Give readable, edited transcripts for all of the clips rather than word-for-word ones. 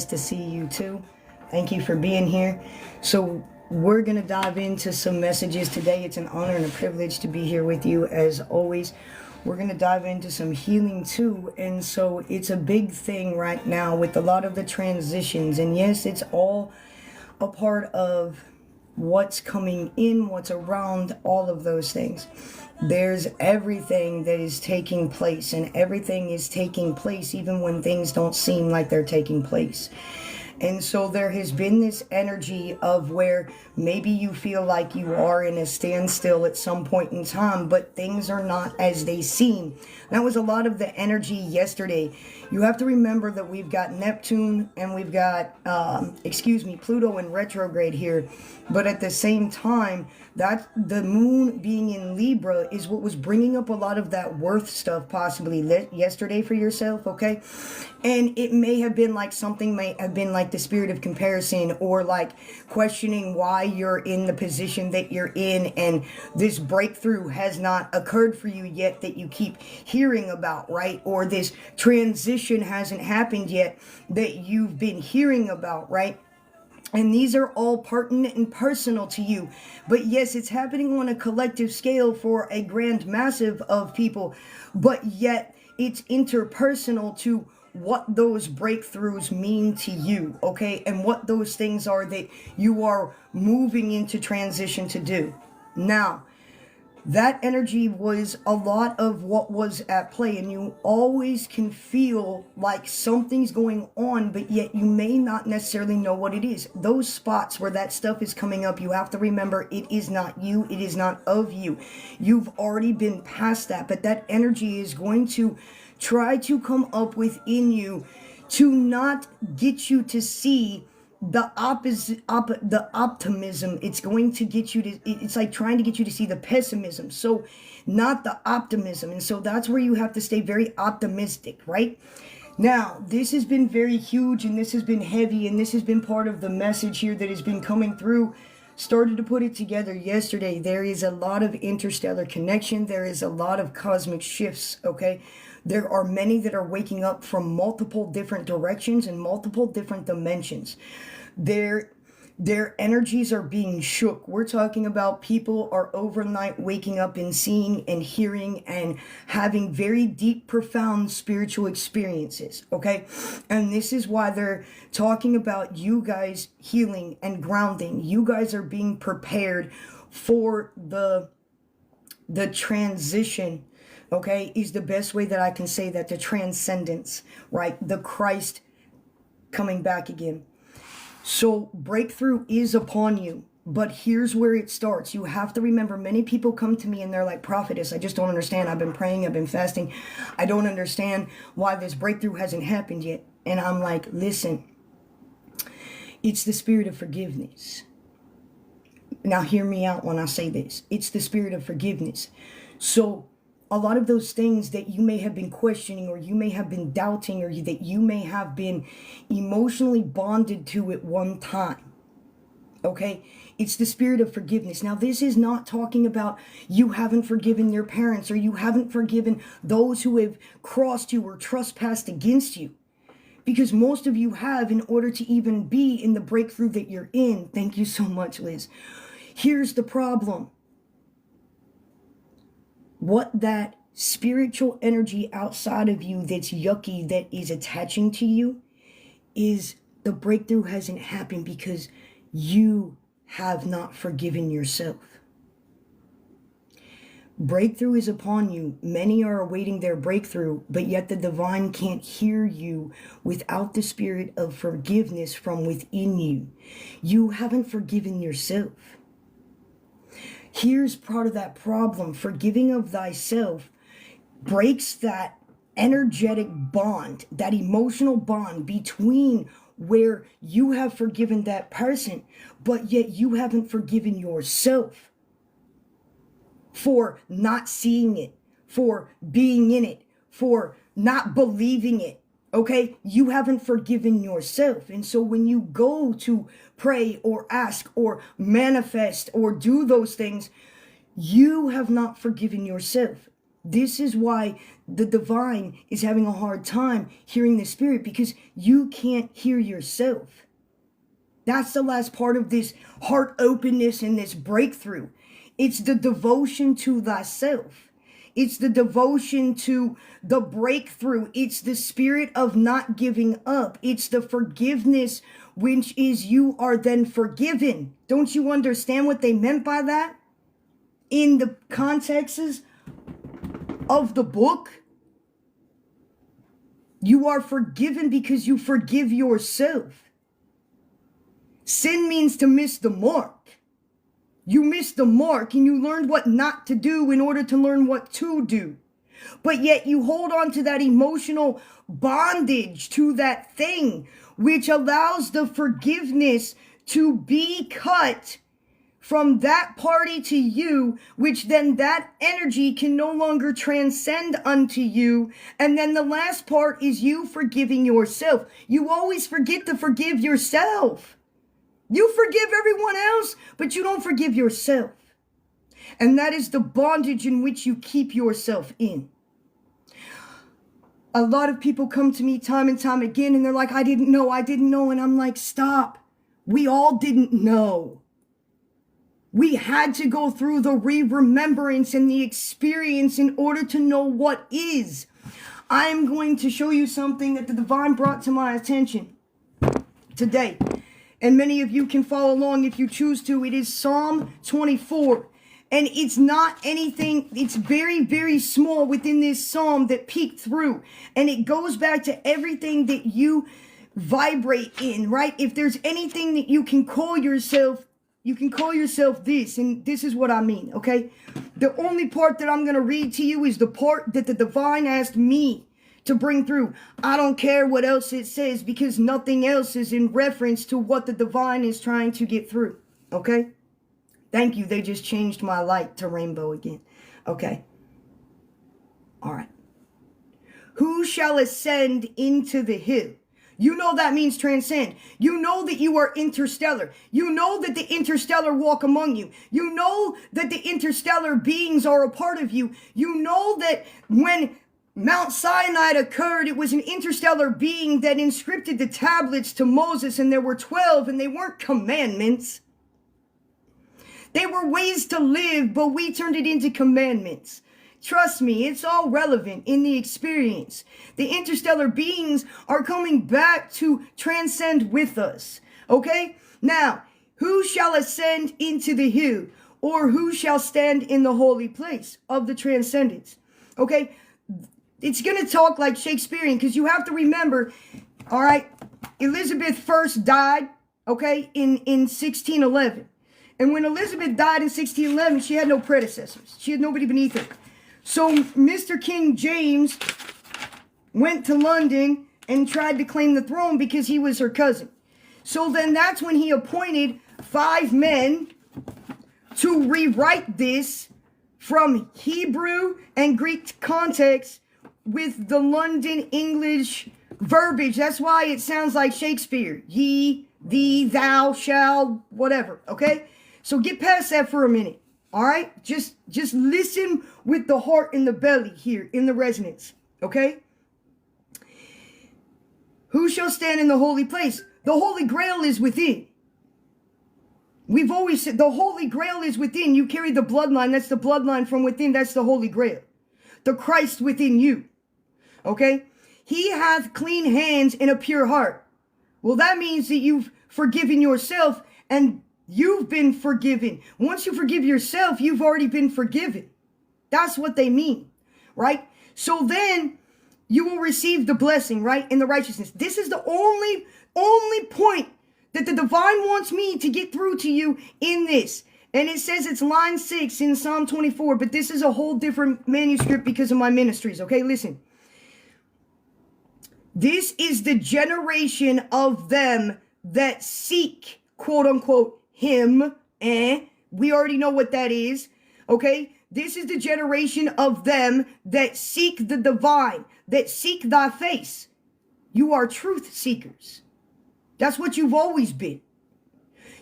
to see you too. Thank you for being here. So we're going to dive into some messages today. It's an honor and a privilege to be here with you as always. We're going to dive into some healing too. And so it's a big thing right now with a lot of the transitions. And yes, it's all a part of what's coming in, what's around, all of those things. There's everything that is taking place, and everything is taking place even when things don't seem like they're taking place. And so there has been this energy of where maybe you feel like you are in a standstill at some point in time, but things are not as they seem. That was a lot of the energy yesterday. You have to remember that we've got Neptune and we've got, Pluto in retrograde here. But at the same time, that the moon being in Libra is what was bringing up a lot of that worth stuff possibly yesterday for yourself, okay? And it may have been like something may have been like the spirit of comparison, or like questioning why you're in the position that you're in and this breakthrough has not occurred for you yet that you keep hearing about, right? Or this transition hasn't happened yet that you've been hearing about, right? And these are all pertinent and personal to you. But yes, it's happening on a collective scale for a grand massive of people. But yet it's interpersonal to what those breakthroughs mean to you, okay? And what those things are that you are moving into transition to do. Now, that energy was a lot of what was at play, and you always can feel like something's going on, but yet you may not necessarily know what it is. Those spots where that stuff is coming up, you have to remember it is not you, it is not of you. You've already been past that, but that energy is going to try to come up within you to not get you to see the opposite, the optimism. It's going to get you to, it's like trying to get you to see the pessimism, so not the optimism. And so that's where you have to stay very optimistic, right? Now, this has been very huge, and this has been heavy, and this has been part of the message here that has been coming through. Started to put it together yesterday. There is a lot of interstellar connection. There is a lot of cosmic shifts, okay? There are many that are waking up from multiple different directions and multiple different dimensions. Their energies are being shook. We're talking about people are overnight waking up and seeing and hearing and having very deep, profound spiritual experiences, okay? And this is why they're talking about you guys healing and grounding. You guys are being prepared for the transition, okay, is the best way that I can say that, the transcendence, right? The Christ coming back again. So breakthrough is upon you, but here's where it starts. You have to remember, many people come to me and they're like, prophetess, I just don't understand. I've been praying, I've been fasting. I don't understand why this breakthrough hasn't happened yet. And I'm like, listen, it's the spirit of forgiveness. Now hear me out when I say this. It's the spirit of forgiveness. So a lot of those things that you may have been questioning, or you may have been doubting, or that you may have been emotionally bonded to at one time, okay? It's the spirit of forgiveness. Now, this is not talking about you haven't forgiven your parents, or you haven't forgiven those who have crossed you or trespassed against you, because most of you have, in order to even be in the breakthrough that you're in. Thank you so much, Liz. Here's the problem. What that spiritual energy outside of you that's yucky, that is attaching to you, is the breakthrough hasn't happened because you have not forgiven yourself. Breakthrough is upon you. Many are awaiting their breakthrough, but yet the divine can't hear you without the spirit of forgiveness from within you. You haven't forgiven yourself. Here's part of that problem. Forgiving of thyself breaks that energetic bond, that emotional bond between where you have forgiven that person, but yet you haven't forgiven yourself for not seeing it, for being in it, for not believing it. Okay, you haven't forgiven yourself. And so when you go to pray or ask or manifest or do those things, you have not forgiven yourself. This is why the divine is having a hard time hearing the spirit, because you can't hear yourself. That's the last part of this heart openness and this breakthrough. It's the devotion to thyself. It's the devotion to the breakthrough. It's the spirit of not giving up. It's the forgiveness, which is you are then forgiven. Don't you understand what they meant by that? In the contexts of the book, you are forgiven because you forgive yourself. Sin means to miss the mark. You missed the mark and you learned what not to do in order to learn what to do. But yet you hold on to that emotional bondage to that thing, which allows the forgiveness to be cut from that party to you, which then that energy can no longer transcend unto you. And then the last part is you forgiving yourself. You always forget to forgive yourself. You forgive everyone else, but you don't forgive yourself. And that is the bondage in which you keep yourself in. A lot of people come to me time and time again, and they're like, I didn't know. And I'm like, stop. We all didn't know. We had to go through the remembrance and the experience in order to know what is. I'm going to show you something that the divine brought to my attention today. And many of you can follow along if you choose to. It is Psalm 24. And it's not anything, it's very, very small within this psalm that peeked through. And it goes back to everything that you vibrate in, right? If there's anything that you can call yourself, you can call yourself this. And this is what I mean, okay? The only part that I'm going to read to you is the part that the divine asked me to bring through. I don't care what else it says, because nothing else is in reference to what the divine is trying to get through. Okay? Thank you. They just changed my light to rainbow again. Okay. All right. Who shall ascend into the hill? You know that means transcend. You know that you are interstellar. You know that the interstellar walk among you. You know that the interstellar beings are a part of you. You know that when Mount Sinai occurred, it was an interstellar being that inscripted the tablets to Moses, and there were 12, and they weren't commandments. They were ways to live, but we turned it into commandments. Trust me, it's all relevant in the experience. The interstellar beings are coming back to transcend with us. Okay? Now, who shall ascend into the hill, or who shall stand in the holy place of the transcendence? Okay? It's going to talk like Shakespearean, because you have to remember, all right, Elizabeth first died, okay, in 1611. And when Elizabeth died in 1611, she had no predecessors. She had nobody beneath her. So Mr. King James went to London and tried to claim the throne because he was her cousin. So then that's when he appointed 5 men to rewrite this from Hebrew and Greek context with the London English verbiage. That's why it sounds like Shakespeare. Ye, thee, thou, shall, whatever. Okay? So get past that for a minute. All right? Just listen with the heart and the belly here in the resonance. Okay? Who shall stand in the holy place? The Holy Grail is within. We've always said the Holy Grail is within. You carry the bloodline. That's the bloodline from within. That's the Holy Grail. The Christ within you. Okay? He hath clean hands and a pure heart. Well, that means that you've forgiven yourself and you've been forgiven. Once you forgive yourself, you've already been forgiven. That's what they mean, right? So then you will receive the blessing, right? In the righteousness. This is the only point that the divine wants me to get through to you in this. And it says it's line 6 in Psalm 24, but this is a whole different manuscript because of my ministries, okay? Listen. This is the generation of them that seek, quote unquote, him. We already know what that is, okay? This is the generation of them that seek the divine, that seek thy face. You are truth seekers. That's what you've always been.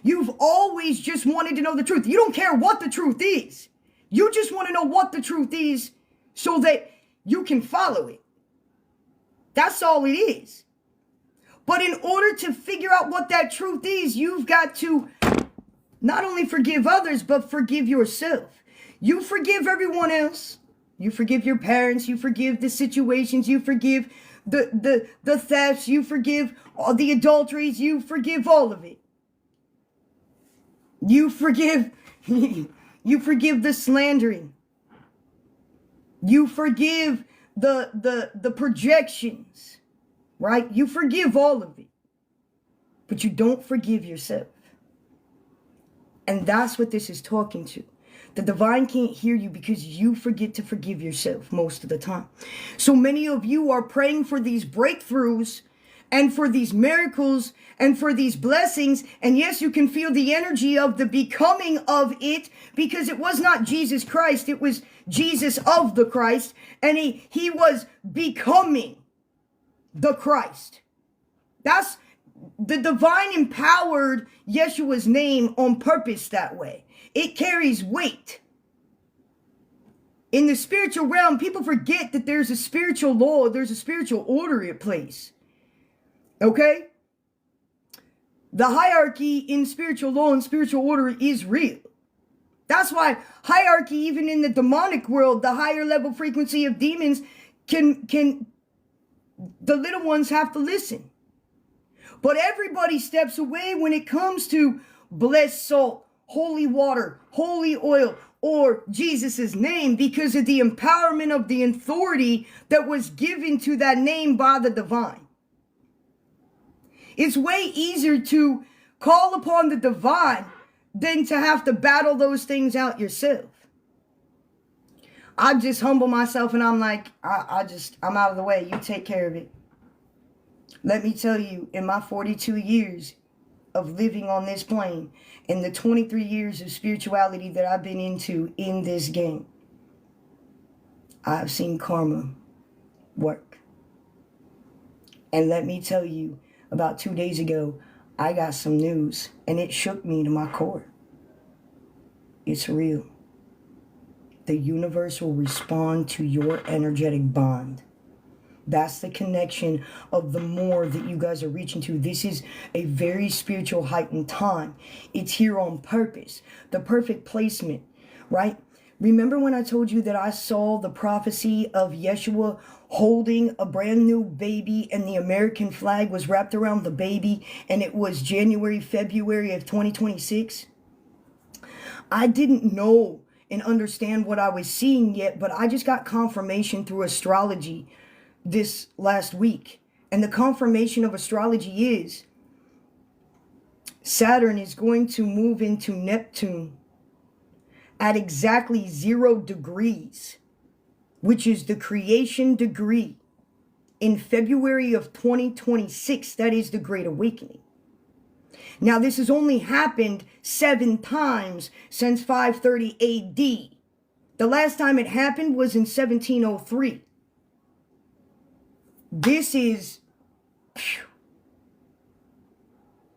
You've always just wanted to know the truth. You don't care what the truth is. You just want to know what the truth is so that you can follow it. That's all it is. But in order to figure out what that truth is, you've got to not only forgive others, but forgive yourself. You forgive everyone else. You forgive your parents. You forgive the situations. You forgive the thefts. You forgive all the adulteries. You forgive all of it. You forgive the slandering. You forgive the projections, right? You forgive all of it, but you don't forgive yourself. And that's what this is talking to. The divine can't hear you because you forget to forgive yourself most of the time. So many of you are praying for these breakthroughs and for these miracles and for these blessings. And yes, you can feel the energy of the becoming of it, because it was not Jesus Christ. It was Jesus of the Christ. And he was becoming the Christ. That's the divine empowered Yeshua's name on purpose that way. It carries weight. In the spiritual realm, people forget that there's a spiritual law, there's a spiritual order at place. Okay? The hierarchy in spiritual law and spiritual order is real. That's why hierarchy, even in the demonic world, the higher level frequency of demons can the little ones have to listen. But everybody steps away when it comes to blessed salt, holy water, holy oil, or Jesus' name, because of the empowerment of the authority that was given to that name by the divine. It's way easier to call upon the divine than to have to battle those things out yourself. I just humble myself and I'm like, I'm out of the way. You take care of it. Let me tell you, in my 42 years of living on this plane, in the 23 years of spirituality that I've been into in this game, I've seen karma work. And let me tell you, about 2 days ago, I got some news, and it shook me to my core. It's real. The universe will respond to your energetic bond. That's the connection of the more that you guys are reaching to. This is a very spiritual heightened time. It's here on purpose. The perfect placement, right? Remember when I told you that I saw the prophecy of Yeshua holding a brand new baby and the American flag was wrapped around the baby, and it was February of 2026? I didn't know and understand what I was seeing yet, but I just got confirmation through astrology this last week. And the confirmation of astrology is Saturn is going to move into Neptune at exactly 0 degrees, which is the creation degree, in February of 2026. That is the Great Awakening. Now, this has only happened 7 times since 530 AD. The last time it happened was in 1703. This is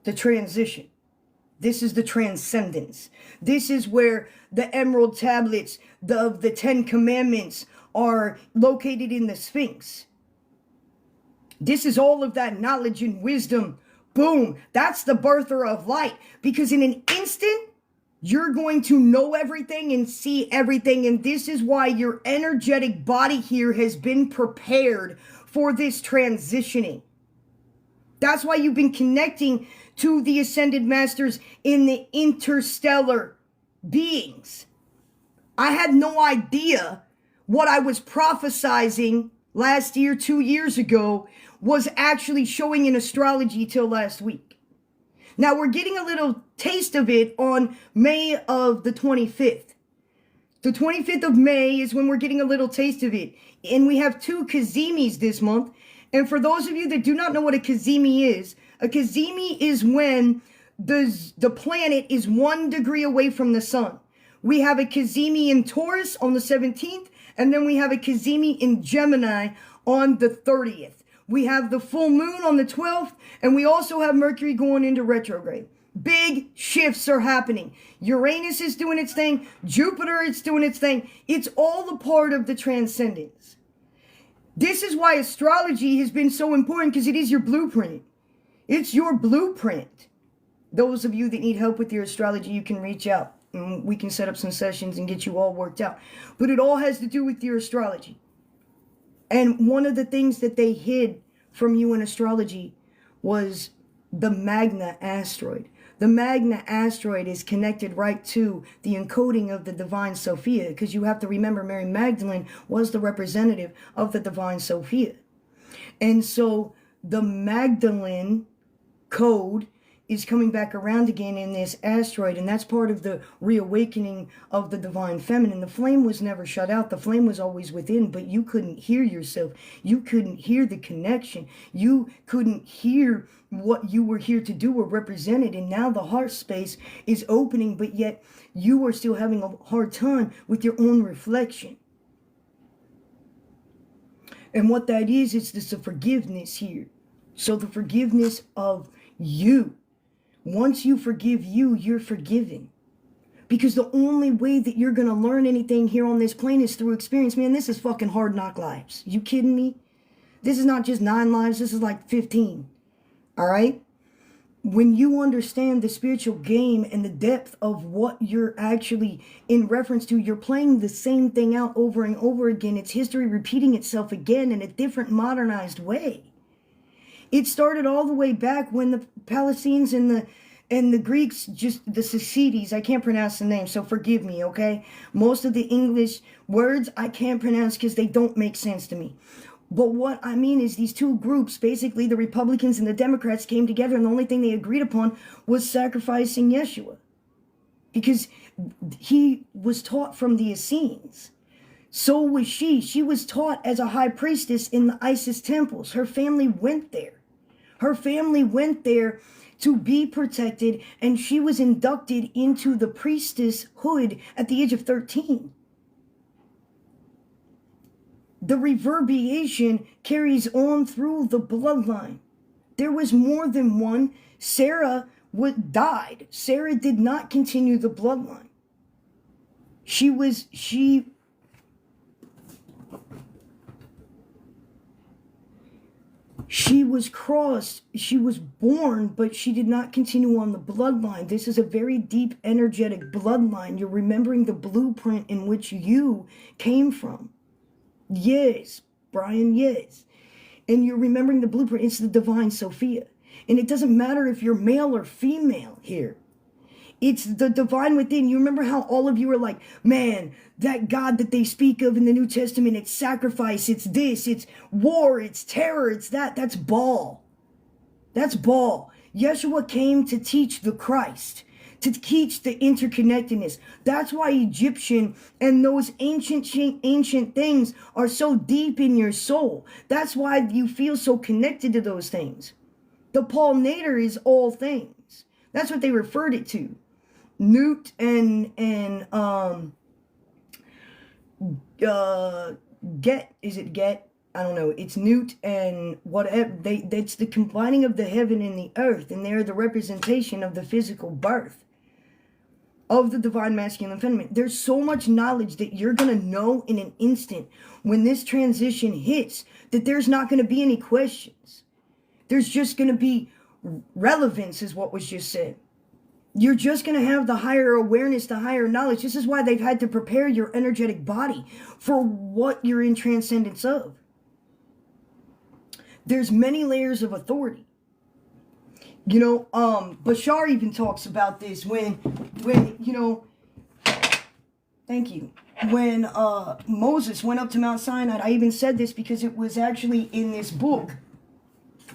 the transition. This is the transcendence. This is where the emerald tablets of the 10 commandments are located in the Sphinx. This is all of that knowledge and wisdom. Boom. That's the birther of light. Because in an instant, you're going to know everything and see everything. And this is why your energetic body here has been prepared for this transitioning. That's why you've been connecting to the ascended masters in the interstellar beings. I had no idea what I was prophesizing last year, 2 years ago, was actually showing in astrology till last week. Now we're getting a little taste of it on May of the 25th. The 25th of May is when we're getting a little taste of it. And we have 2 Kazimis this month. And for those of you that do not know what a Kazimi is, a Kazimi is when the planet is 1 degree away from the sun. We have a Kazimi in Taurus on the 17th, and then we have a Kazimi in Gemini on the 30th. We have the full moon on the 12th, and we also have Mercury going into retrograde. Big shifts are happening. Uranus is doing its thing. Jupiter is doing its thing. It's all a part of the transcendence. This is why astrology has been so important, because it is your blueprint. It's your blueprint. Those of you that need help with your astrology, you can reach out and we can set up some sessions and get you all worked out. But it all has to do with your astrology. And one of the things that they hid from you in astrology was the Magna asteroid. The Magna asteroid is connected right to the encoding of the Divine Sophia, because you have to remember Mary Magdalene was the representative of the Divine Sophia. And so the Magdalene code is coming back around again in this asteroid, and that's part of the reawakening of the divine feminine. The flame was never shut out. The flame was always within, but you couldn't hear yourself. You couldn't hear the connection. You couldn't hear what you were here to do or represented, and now the heart space is opening, but yet you are still having a hard time with your own reflection. And what that is, it's just a forgiveness here. So the forgiveness of you. Once you forgive you, you're forgiven. Because the only way that you're going to learn anything here on this plane is through experience. Man, this is fucking hard knock lives. You kidding me? This is not just 9 lives. This is like 15. All right? When you understand the spiritual game and the depth of what you're actually in reference to, you're playing the same thing out over and over again. It's history repeating itself again in a different modernized way. It started all the way back when the Palestinians and the Greeks, just the Sacides, I can't pronounce the name, so forgive me, okay? Most of the English words I can't pronounce because they don't make sense to me. But what I mean is these two groups, basically the Republicans and the Democrats, came together, and the only thing they agreed upon was sacrificing Yeshua. Because he was taught from the Essenes. So was she. She was taught as a high priestess in the Isis temples. Her family went there. Her family went there to be protected, and she was inducted into the priestesshood at the age of 13. The reverberation carries on through the bloodline. There was more than one. Sarah died. Sarah did not continue the bloodline. She was crossed, she was born, but she did not continue on the bloodline. This is a very deep, energetic bloodline. You're remembering the blueprint in which you came from. Yes, Brian, yes. And you're remembering the blueprint. It's the Divine Sophia. And it doesn't matter if you're male or female here. It's the divine within. You remember how all of you are like, man, that God that they speak of in the New Testament, it's sacrifice, it's this, it's war, it's terror, it's that. That's Baal. That's Baal. Yeshua came to teach the Christ, to teach the interconnectedness. That's why Egyptian and those ancient things are so deep in your soul. That's why you feel so connected to those things. The Paul Nader is all things. That's what they referred it to. Newt and Get, is it Get? I don't know. It's Newt and whatever. It's the combining of the heaven and the earth, and they're the representation of the physical birth of the divine masculine and feminine. There's so much knowledge that you're going to know in an instant when this transition hits that there's not going to be any questions. There's just going to be relevance, is what was just said. You're just going to have the higher awareness, the higher knowledge. This is why they've had to prepare your energetic body for what you're in transcendence of. There's many layers of authority. You know, Bashar even talks about this when you know, thank you. When Moses went up to Mount Sinai, I even said this because it was actually in this book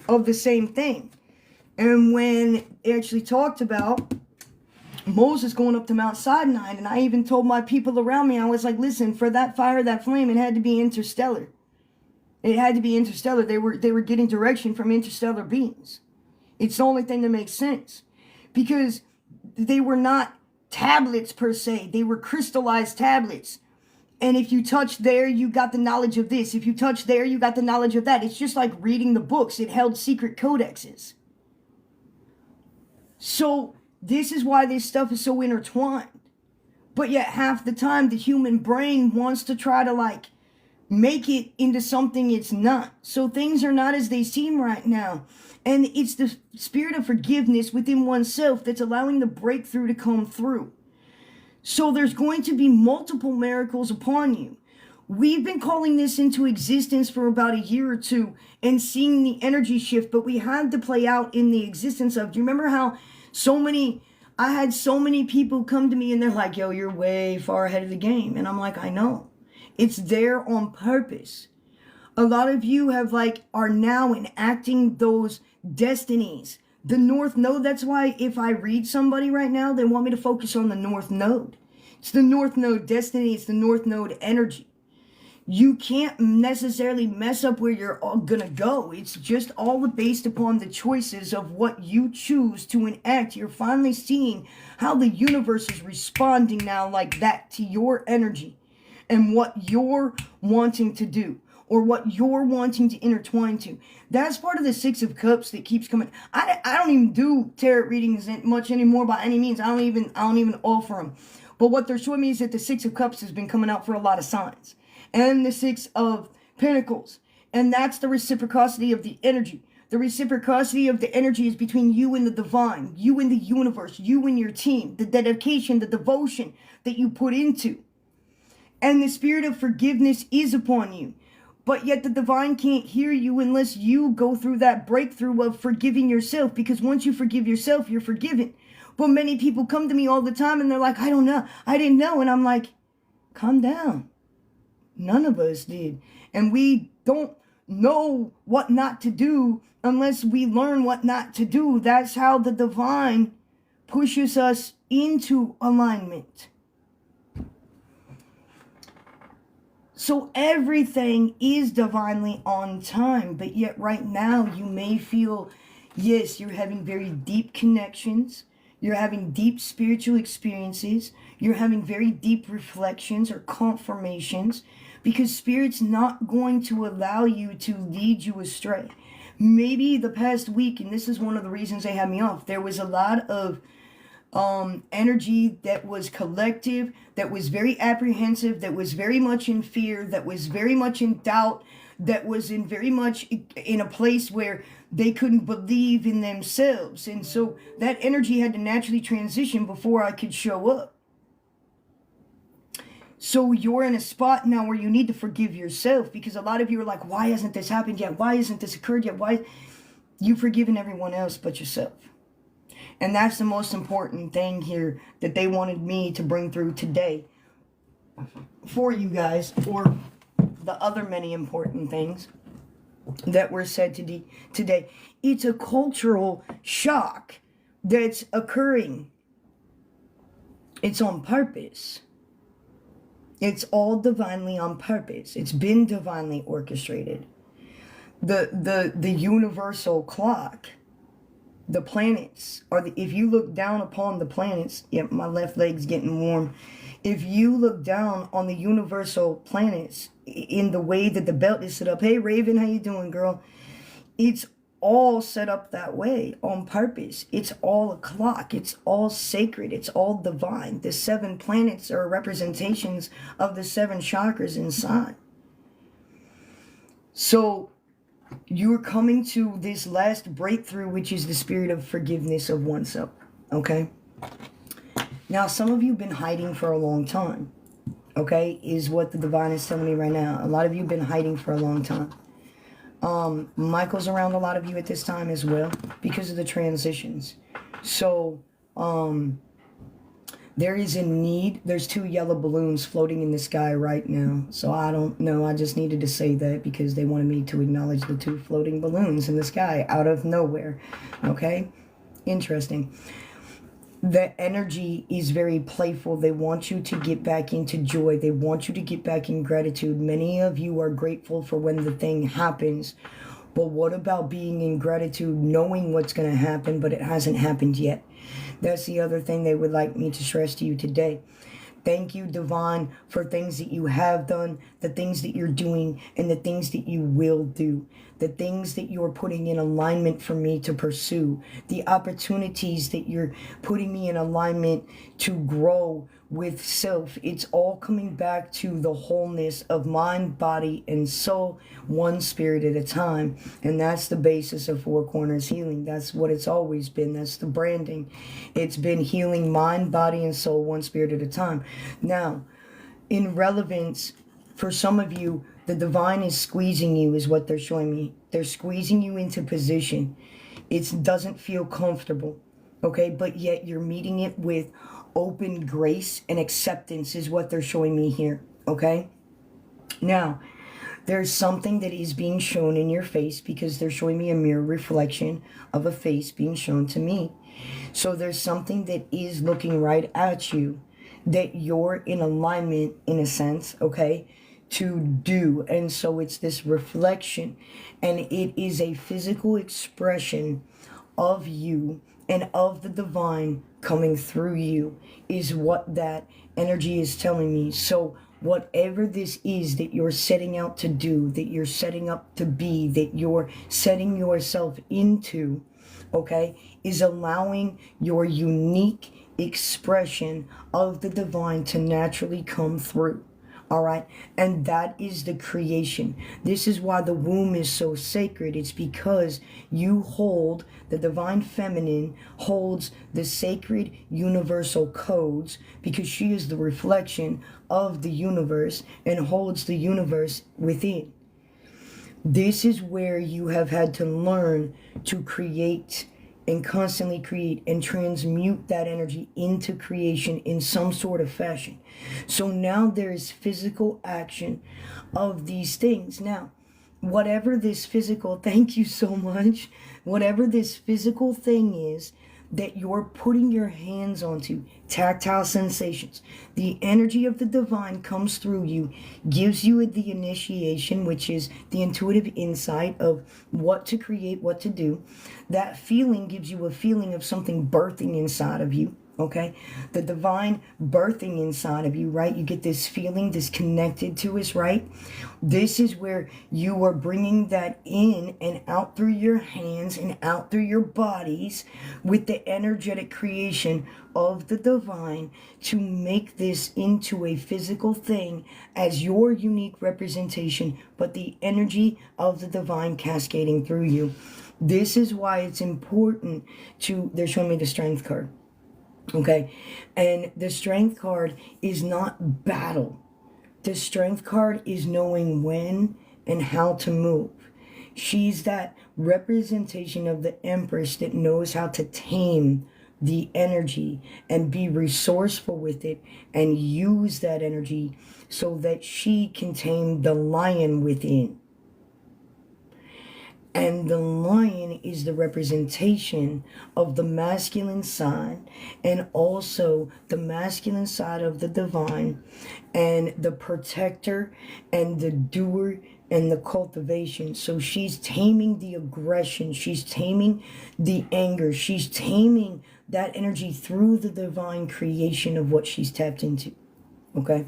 of the same thing. And when it actually talked about Moses going up to Mount Sinai, and I even told my people around me, I was like, listen, for that fire, that flame, it had to be interstellar. It had to be interstellar. They were getting direction from interstellar beings. It's the only thing that makes sense. Because they were not tablets per se. They were crystallized tablets. And if you touch there, you got the knowledge of this. If you touch there, you got the knowledge of that. It's just like reading the books. It held secret codexes. So This is why this stuff is so intertwined. But yet half the time the human brain wants to try to like make it into something it's not. So things are not as they seem right now. And it's the spirit of forgiveness within oneself that's allowing the breakthrough to come through. So there's going to be multiple miracles upon you. We've been calling this into existence for about a year or two and seeing the energy shift, but we had to play out in the existence of, do you remember how I had so many people come to me and they're like, yo, you're way far ahead of the game. And I'm like, I know. It's there on purpose. A lot of you are now enacting those destinies. The North Node, that's why if I read somebody right now, they want me to focus on the North Node. It's the North Node destiny. It's the North Node energy. You can't necessarily mess up where you're all gonna go. It's just all based upon the choices of what you choose to enact. You're finally seeing how the universe is responding now like that to your energy and what you're wanting to do or what you're wanting to intertwine to. That's part of the Six of Cups that keeps coming. I don't even do tarot readings much anymore by any means. I don't even offer them. But what they're showing me is that the Six of Cups has been coming out for a lot of signs. And the Six of Pentacles. And that's the reciprocity of the energy. The reciprocity of the energy is between you and the divine, you and the universe, you and your team, the dedication, the devotion that you put into. And the spirit of forgiveness is upon you. But yet the divine can't hear you unless you go through that breakthrough of forgiving yourself. Because once you forgive yourself, you're forgiven. But many people come to me all the time and they're like, I don't know, I didn't know. And I'm like, calm down. None of us did. And we don't know what not to do unless we learn what not to do. That's how the divine pushes us into alignment. So everything is divinely on time. But yet right now you may feel, yes, you're having very deep connections. You're having deep spiritual experiences. You're having very deep reflections or confirmations. Because Spirit's not going to allow you to lead you astray. Maybe the past week, and this is one of the reasons they had me off, there was a lot of energy that was collective, that was very apprehensive, that was very much in fear, that was very much in doubt, that was very much in a place where they couldn't believe in themselves. And so that energy had to naturally transition before I could show up. So you're in a spot now where you need to forgive yourself, because a lot of you are like, why hasn't this happened yet? Why hasn't this occurred yet? Why? You've forgiven everyone else but yourself. And that's the most important thing here that they wanted me to bring through today for you guys, or the other many important things that were said today. It's a cultural shock that's occurring. It's on purpose. It's all divinely on purpose. It's been divinely orchestrated. The universal clock, the planets, if you look down upon the planets, yep, my left leg's getting warm. If you look down on the universal planets in the way that the belt is set up, hey Raven, how you doing, girl? It's all set up that way on purpose. It's all a clock. It's all sacred. It's all divine. The 7 planets are representations of the 7 chakras inside. So you're coming to this last breakthrough, which is the spirit of forgiveness of oneself. Okay? Now, some of you have been hiding for a long time. Okay? Is what the divine is telling me right now. A lot of you have been hiding for a long time. Michael's around a lot of you at this time as well because of the transitions. So there is a need. There's 2 yellow balloons floating in the sky right now. So I don't know. I just needed to say that because they wanted me to acknowledge the 2 floating balloons in the sky out of nowhere. Okay? Interesting. The energy is very playful. They want you to get back into joy. They want you to get back in gratitude. Many of you are grateful for when the thing happens. But what about being in gratitude, knowing what's going to happen, but it hasn't happened yet? That's the other thing they would like me to stress to you today. Thank you, Divine, for things that you have done, the things that you're doing, and the things that you will do. The things that you're putting in alignment for me to pursue. The opportunities that you're putting me in alignment to grow with self. It's all coming back to the wholeness of mind, body, and soul, one spirit at a time. And that's the basis of Four Corners Healing. That's what it's always been. That's the branding. It's been healing mind, body, and soul, one spirit at a time. Now, in relevance, for some of you, the divine is squeezing you, is what they're showing me. They're squeezing you into position. It doesn't feel comfortable, okay? But yet you're meeting it with open grace and acceptance is what they're showing me here, okay? Now, there's something that is being shown in your face because they're showing me a mirror reflection of a face being shown to me. So there's something that is looking right at you that you're in alignment, in a sense, okay, to do. And so it's this reflection, and it is a physical expression of you and of the divine coming through you, is what that energy is telling me. So whatever this is that you're setting out to do, that you're setting up to be, that you're setting yourself into, okay, is allowing your unique expression of the divine to naturally come through. All right. And that is the creation. This is why the womb is so sacred. It's because you hold, the divine feminine holds the sacred universal codes, because she is the reflection of the universe and holds the universe within. This is where you have had to learn to create and constantly create and transmute that energy into creation in some sort of fashion. So now there is physical action of these things. Now, whatever this physical, thank you so much, whatever this physical thing is that you're putting your hands onto, tactile sensations, the energy of the divine comes through you, gives you the initiation, which is the intuitive insight of what to create, what to do. That feeling gives you a feeling of something birthing inside of you. Okay, the divine birthing inside of you, right? You get this feeling, this connected to us, right? This is where you are bringing that in and out through your hands and out through your bodies with the energetic creation of the divine to make this into a physical thing as your unique representation, but the energy of the divine cascading through you. This is why it's important to, they're showing me the strength card. Okay, and the strength card is not battle. The strength card is knowing when and how to move. She's that representation of the Empress that knows how to tame the energy and be resourceful with it and use that energy so that she can tame the lion within. And the lion is the representation of the masculine side and also the masculine side of the divine and the protector and the doer and the cultivation. So she's taming the aggression. She's taming the anger. She's taming that energy through the divine creation of what she's tapped into. Okay?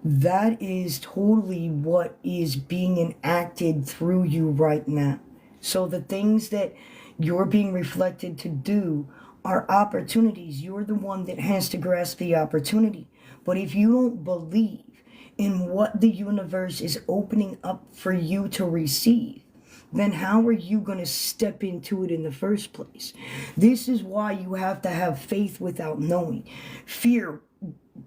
That is totally what is being enacted through you right now. So the things that you're being reflected to do are opportunities. You're the one that has to grasp the opportunity. But if you don't believe in what the universe is opening up for you to receive, then how are you going to step into it in the first place? This is why you have to have faith without knowing. Fear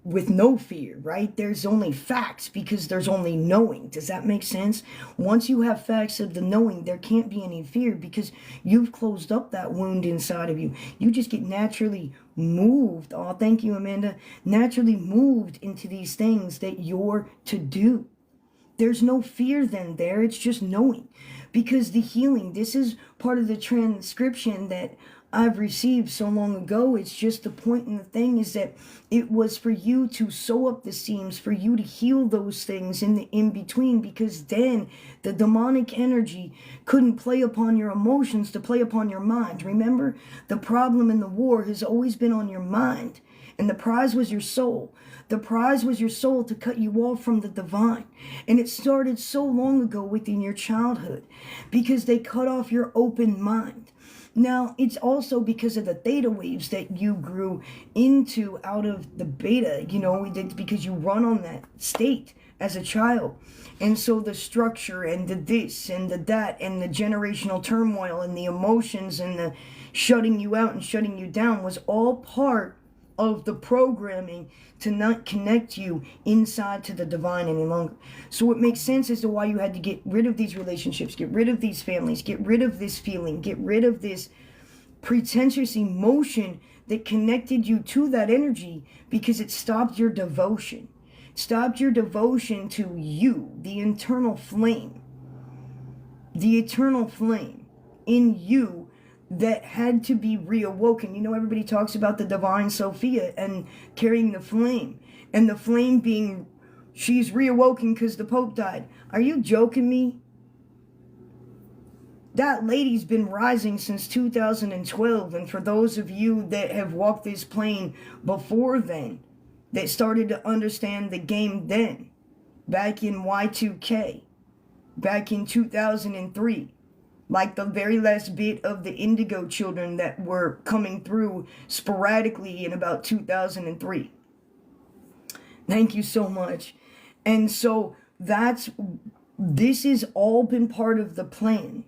with no fear, right? There's only facts because there's only knowing. Does that make sense? Once you have facts of the knowing, there can't be any fear because you've closed up that wound inside of you. You just get naturally moved. Oh, thank you, Amanda. Naturally moved into these things that you're to do. There's no fear then there. It's just knowing. Because the healing, this is part of the transcription that I've received so long ago. It's just the point in the thing is that it was for you to sew up the seams, for you to heal those things in the in-between, because then the demonic energy couldn't play upon your emotions to play upon your mind. Remember, the problem in the war has always been on your mind. And the prize was your soul. The prize was your soul to cut you off from the divine. And it started so long ago within your childhood because they cut off your open mind. Now, it's also because of the theta waves that you grew into out of the beta, it's because you run on that state as a child. And so the structure and the this and the that and the generational turmoil and the emotions and the shutting you out and shutting you down was all part of the programming to not connect you inside to the divine any longer. So it makes sense as to why you had to get rid of these relationships, get rid of these families, get rid of this feeling, get rid of this pretentious emotion that connected you to that energy, because it stopped your devotion. Stopped your devotion to you, the eternal flame in you that had to be reawoken. Everybody talks about the divine Sophia and carrying the flame, and the flame being, she's reawoken because the Pope died. Are you joking me? That lady's been rising since 2012, and for those of you that have walked this plane before then, that started to understand the game then, back in Y2K, back in 2003, like the very last bit of the Indigo children that were coming through sporadically in about 2003. Thank you so much. And so this has all been part of the plan.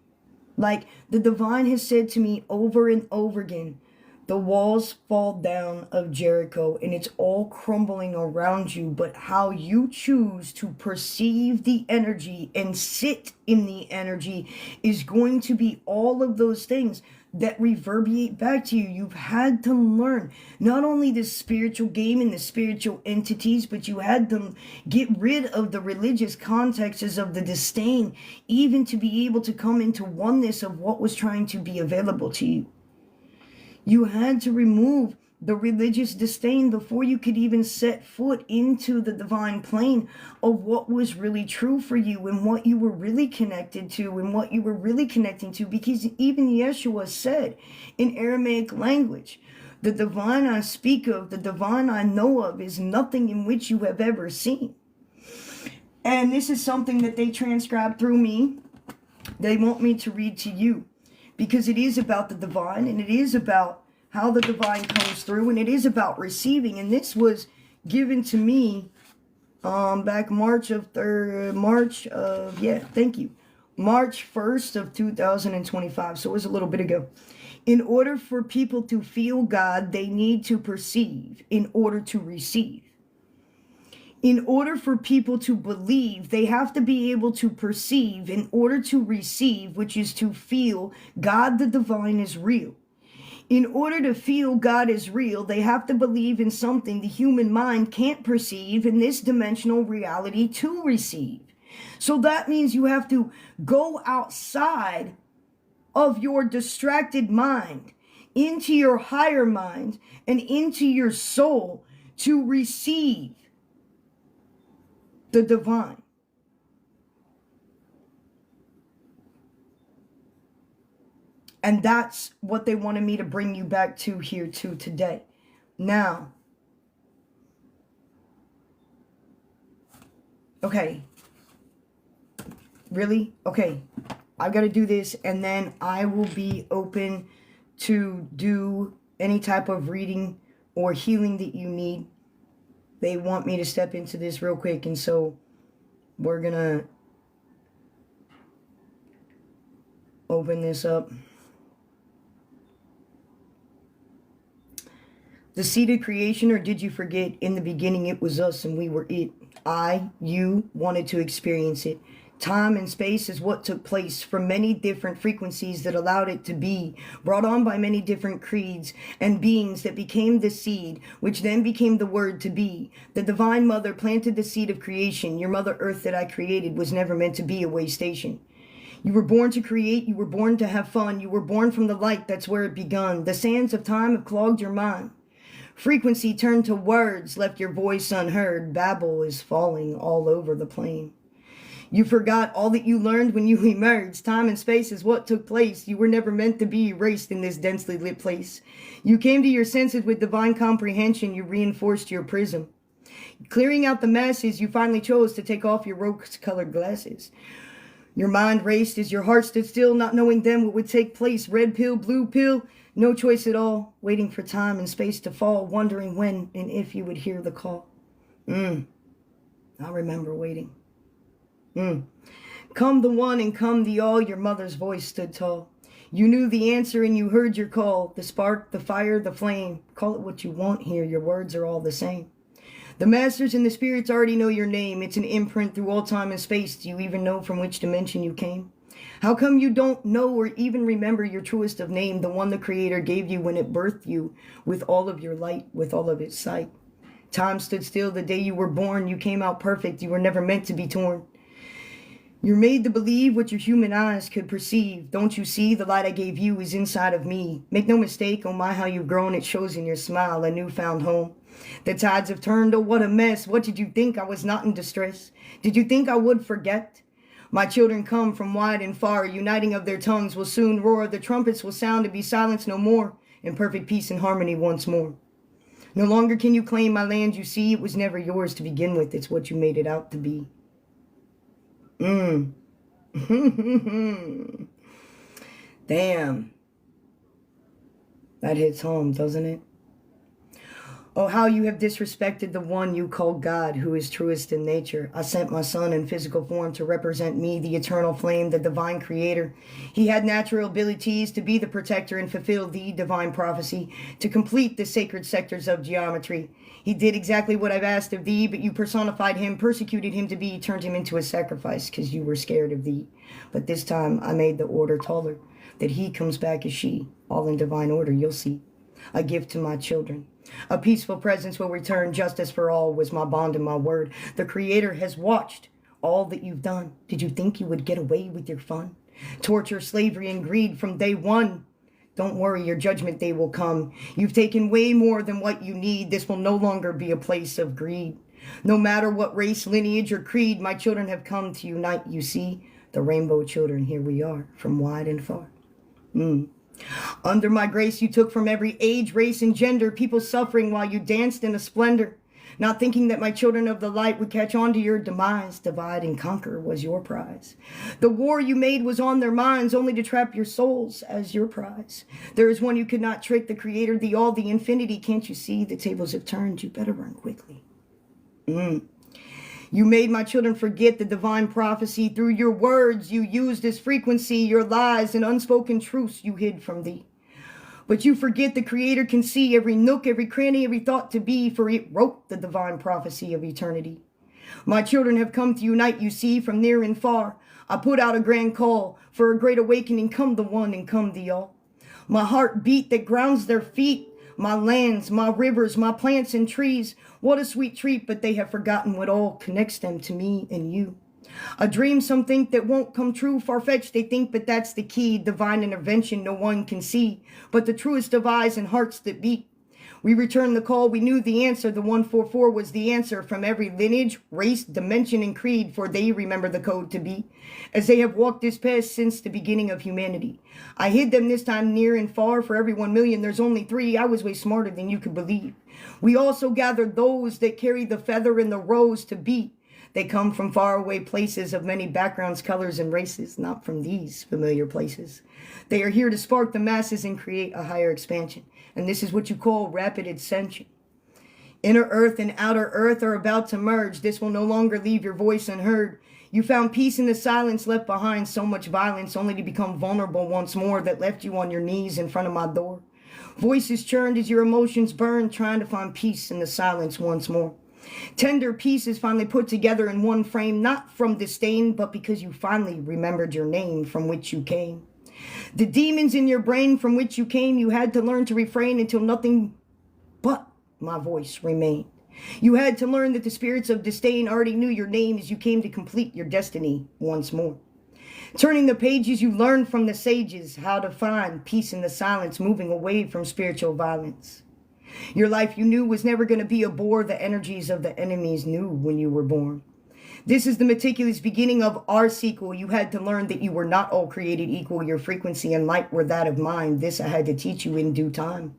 Like the divine has said to me over and over again, the walls fall down of Jericho and it's all crumbling around you, but how you choose to perceive the energy and sit in the energy is going to be all of those things that reverberate back to you. You've had to learn not only the spiritual game and the spiritual entities, but you had to get rid of the religious contexts of the disdain, even to be able to come into oneness of what was trying to be available to you. You had to remove the religious disdain before you could even set foot into the divine plane of what was really true for you and what you were really connected to and what you were really connecting to. Because even Yeshua said in Aramaic language, the divine I speak of, the divine I know of, is nothing in which you have ever seen. And this is something that they transcribe through me. They want me to read to you, because it is about the divine, and it is about how the divine comes through, and it is about receiving. And this was given to me back March 1st of 2025. So it was a little bit ago. In order for people to feel God, they need to perceive in order to receive. In order for people to believe, they have to be able to perceive in order to receive, which is to feel God the divine is real. In order to feel God is real, they have to believe in something the human mind can't perceive in this dimensional reality to receive. So that means you have to go outside of your distracted mind, into your higher mind, and into your soul to receive the divine. And that's what they wanted me to bring you back to here to today. Now, okay, really? Okay, I've got to do this, and then I will be open to do any type of reading or healing that you need. They want me to step into this real quick, and so we're gonna open this up. The seed of creation, or did you forget? In the beginning it was us and we were it. You wanted to experience it. Time and space is what took place from many different frequencies that allowed it to be, brought on by many different creeds and beings that became the seed, which then became the word to be. The divine mother planted the seed of creation. Your mother earth that I created was never meant to be a way station. You were born to create. You were born to have fun. You were born from the light. That's where it begun. The sands of time have clogged your mind. Frequency turned to words, left your voice unheard. Babel is falling all over the plain. You forgot all that you learned when you emerged. Time and space is what took place. You were never meant to be erased in this densely lit place. You came to your senses with divine comprehension. You reinforced your prism. Clearing out the masses, you finally chose to take off your rose-colored glasses. Your mind raced as your heart stood still, not knowing then what would take place. Red pill, blue pill, no choice at all. Waiting for time and space to fall, wondering when and if you would hear the call. I remember waiting. Come the one and come the all, your mother's voice stood tall. You knew the answer and you heard your call. The spark, the fire, the flame. Call it what you want here, your words are all the same. The masters and the spirits already know your name. It's an imprint through all time and space. Do you even know from which dimension you came? How come you don't know or even remember your truest of name, the one the Creator gave you when it birthed you, with all of your light, with all of its sight? Time stood still the day you were born. You came out perfect. You were never meant to be torn. You're made to believe what your human eyes could perceive. Don't you see the light I gave you is inside of me? Make no mistake, oh my, how you've grown. It shows in your smile, a newfound home. The tides have turned, oh what a mess. What did you think? I was not in distress? Did you think I would forget? My children come from wide and far. Uniting of their tongues will soon roar. The trumpets will sound to be silenced no more. In perfect peace and harmony once more. No longer can you claim my land. You see, it was never yours to begin with. It's what you made it out to be. Damn. That hits home, doesn't it? Oh, how you have disrespected the one you call God, who is truest in nature. I sent my son in physical form to represent me, the eternal flame, the divine creator. He had natural abilities to be the protector and fulfill the divine prophecy, to complete the sacred sectors of geometry. He did exactly what I've asked of thee, but you personified him, persecuted him to be, turned him into a sacrifice because you were scared of thee. But this time I made the order taller, that he comes back as she, all in divine order, you'll see. A gift to my children. A peaceful presence will return. Justice for all was my bond and my word. The Creator has watched all that you've done. Did you think you would get away with your fun? Torture, slavery, and greed from day one. Don't worry, your judgment day will come. You've taken way more than what you need. This will no longer be a place of greed. No matter what race, lineage, or creed, my children have come to unite. You see, the rainbow children, here we are, from wide and far. Under my grace, you took from every age, race, and gender, people suffering while you danced in a splendor. Not thinking that my children of the light would catch on to your demise. Divide and conquer was your prize. The war you made was on their minds, only to trap your souls as your prize. There is one you could not trick, the Creator, the all, the infinity. Can't you see the tables have turned? You better run quickly. You made my children forget the divine prophecy. Through your words you used as frequency, your lies and unspoken truths you hid from thee. But you forget the Creator can see every nook, every cranny, every thought to be, for it wrote the divine prophecy of eternity. My children have come to unite, you see, from near and far. I put out a grand call for a great awakening. Come the one and come the all. My heart beat that grounds their feet. My lands, my rivers, my plants and trees. What a sweet treat, but they have forgotten what all connects them to me and you. A dream some think that won't come true, far-fetched they think, but that's the key. Divine intervention no one can see, but the truest of eyes and hearts that beat. We returned the call, we knew the answer. The 144 was the answer from every lineage, race, dimension, and creed, for they remember the code to beat, as they have walked this path since the beginning of humanity. I hid them this time near and far. For every 1 million, there's only 3. I was way smarter than you could believe. We also gathered those that carry the feather and the rose to beat. They come from faraway places of many backgrounds, colors, and races, not from these familiar places. They are here to spark the masses and create a higher expansion. And this is what you call rapid ascension. Inner earth and outer earth are about to merge. This will no longer leave your voice unheard. You found peace in the silence, left behind so much violence, only to become vulnerable once more, that left you on your knees in front of my door. Voices churned as your emotions burned, trying to find peace in the silence once more. Tender pieces finally put together in one frame, not from disdain, but because you finally remembered your name from which you came. The demons in your brain from which you came, you had to learn to refrain until nothing but my voice remained. You had to learn that the spirits of disdain already knew your name as you came to complete your destiny once more. Turning the pages, you learned from the sages how to find peace in the silence, moving away from spiritual violence. Your life you knew was never going to be a bore. The energies of the enemies knew when you were born. This is the meticulous beginning of our sequel. You had to learn that you were not all created equal. Your frequency and light were that of mine. This I had to teach you in due time.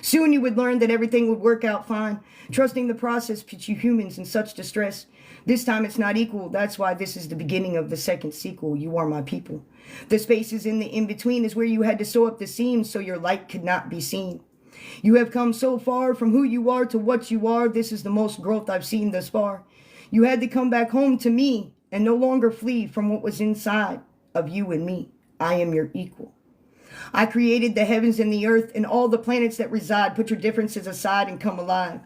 Soon you would learn that everything would work out fine. Trusting the process puts you humans in such distress. This time it's not equal. That's why this is the beginning of the second sequel. You are my people. The spaces in the in-between is where you had to sew up the seams so your light could not be seen. You have come so far from who you are to what you are. This is the most growth I've seen thus far. You had to come back home to me and no longer flee from what was inside of you and me. I am your equal. I created the heavens and the earth and all the planets that reside. Put your differences aside and come alive.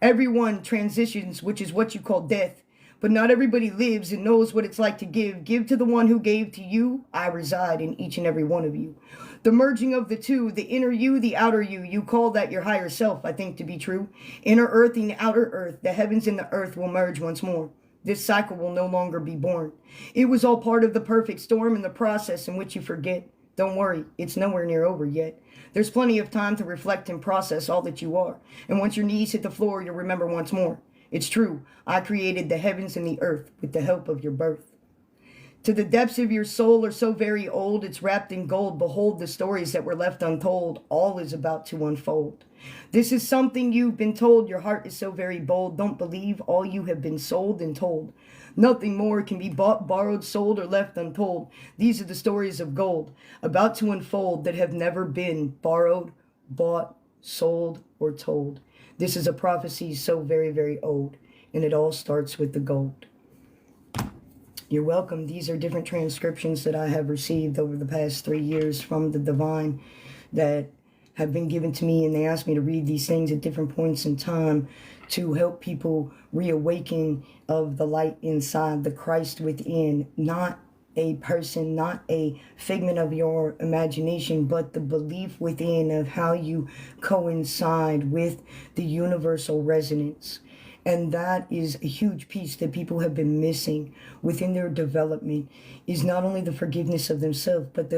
Everyone transitions, which is what you call death. But not everybody lives and knows what it's like to give. Give to the one who gave to you. I reside in each and every one of you. The merging of the two, the inner you, the outer you. You call that your higher self, I think to be true. Inner earth and outer earth. The heavens and the earth will merge once more. This cycle will no longer be born. It was all part of the perfect storm and the process in which you forget. Don't worry, it's nowhere near over yet. There's plenty of time to reflect and process all that you are. And once your knees hit the floor, you'll remember once more. It's true, I created the heavens and the earth with the help of your birth. To the depths of your soul are so very old, it's wrapped in gold. Behold the stories that were left untold. All is about to unfold. This is something you've been told. Your heart is so very bold. Don't believe all you have been sold and told. Nothing more can be bought, borrowed, sold, or left untold. These are the stories of gold about to unfold that have never been borrowed, bought, sold, or told. This is a prophecy so very, very old, and it all starts with the gold. You're welcome. These are different transcriptions that I have received over the past 3 years from the divine that have been given to me, and they asked me to read these things at different points in time to help people reawaken of the light inside, the Christ within, not a person, not a figment of your imagination, but the belief within of how you coincide with the universal resonance. And that is a huge piece that people have been missing within their development, is not only the forgiveness of themselves, but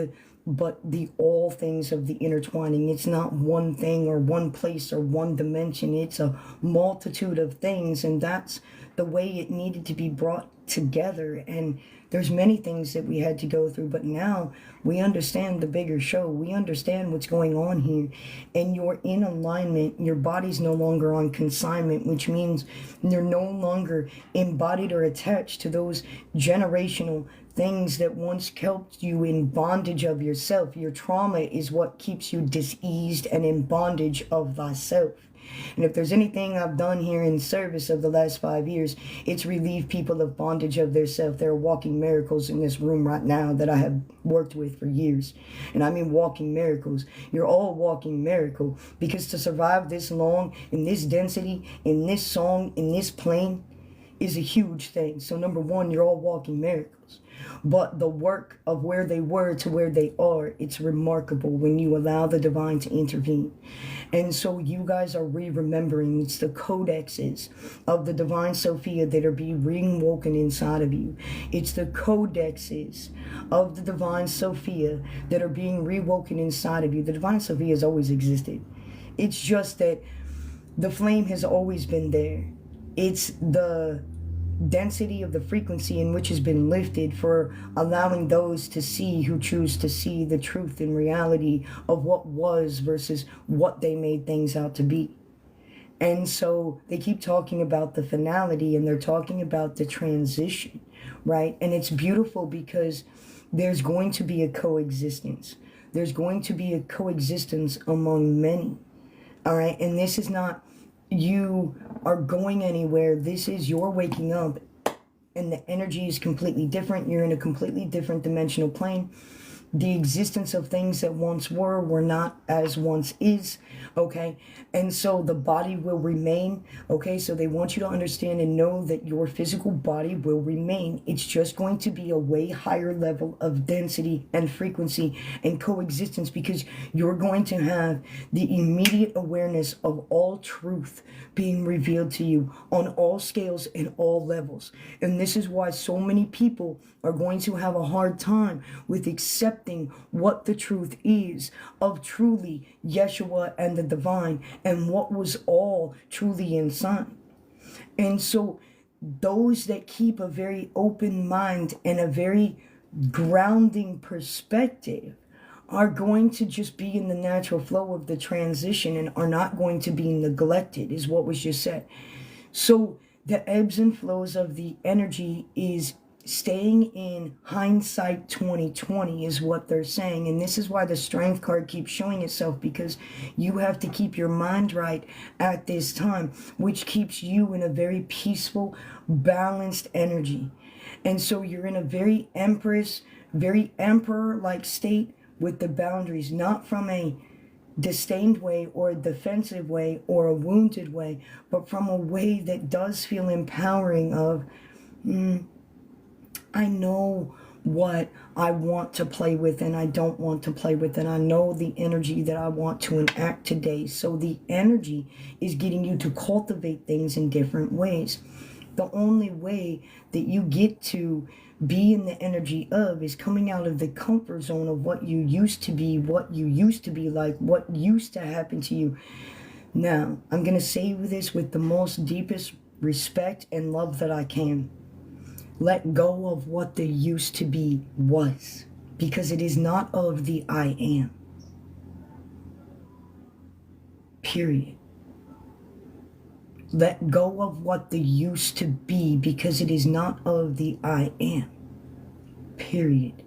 the all things of the intertwining. It's not one thing or one place or one dimension. It's a multitude of things, and that's the way it needed to be brought together. And there's many things that we had to go through, but now we understand the bigger show. We understand what's going on here, and you're in alignment. Your body's no longer on consignment, which means you're no longer embodied or attached to those generational things that once kept you in bondage of yourself. Your trauma is what keeps you diseased and in bondage of thyself. And if there's anything I've done here in service of the last 5 years, it's relieve people of bondage of their self. There are walking miracles in this room right now that I have worked with for years. And I mean walking miracles. You're all walking miracle, because to survive this long, in this density, in this song, in this plane, is a huge thing. So number one, you're all walking miracles. But the work of where they were to where they are, it's remarkable when you allow the divine to intervene. And so you guys are remembering. It's the codexes of the divine Sophia that are being rewoken inside of you. It's the codexes of the divine Sophia that are being rewoken inside of you. The divine Sophia has always existed. It's just that the flame has always been there. It's the density of the frequency in which has been lifted for allowing those to see who choose to see the truth and reality of what was versus what they made things out to be. And so they keep talking about the finality, and they're talking about the transition, right? And it's beautiful because there's going to be a coexistence. There's going to be a coexistence among many, all right? And this is not you are going anywhere. This is you're waking up, and the energy is completely different. You're in a completely different dimensional plane. The existence of things that once were not as once is, okay? And so the body will remain, okay? So they want you to understand and know that your physical body will remain. It's just going to be a way higher level of density and frequency and coexistence, because you're going to have the immediate awareness of all truth being revealed to you on all scales and all levels. And this is why so many people are going to have a hard time with accepting what the truth is of truly Yeshua and the divine and what was all truly inside. And so those that keep a very open mind and a very grounding perspective are going to just be in the natural flow of the transition and are not going to be neglected, is what was just said. So the ebbs and flows of the energy is staying in hindsight 2020 is what they're saying. And this is why the strength card keeps showing itself, because you have to keep your mind right at this time, which keeps you in a very peaceful, balanced energy. And so you're in a very very emperor-like state with the boundaries, not from a disdained way or a defensive way or a wounded way, but from a way that does feel empowering of, I know what I want to play with and I don't want to play with, and I know the energy that I want to enact today. So the energy is getting you to cultivate things in different ways. The only way that you get to be in the energy of is coming out of the comfort zone of what you used to be, what you used to be like, what used to happen to you. Now, I'm going to say this with the most deepest respect and love that I can. Let go of what the used to be was, because it is not of the I am. Period. Let go of what the used to be, because it is not of the I am. Period.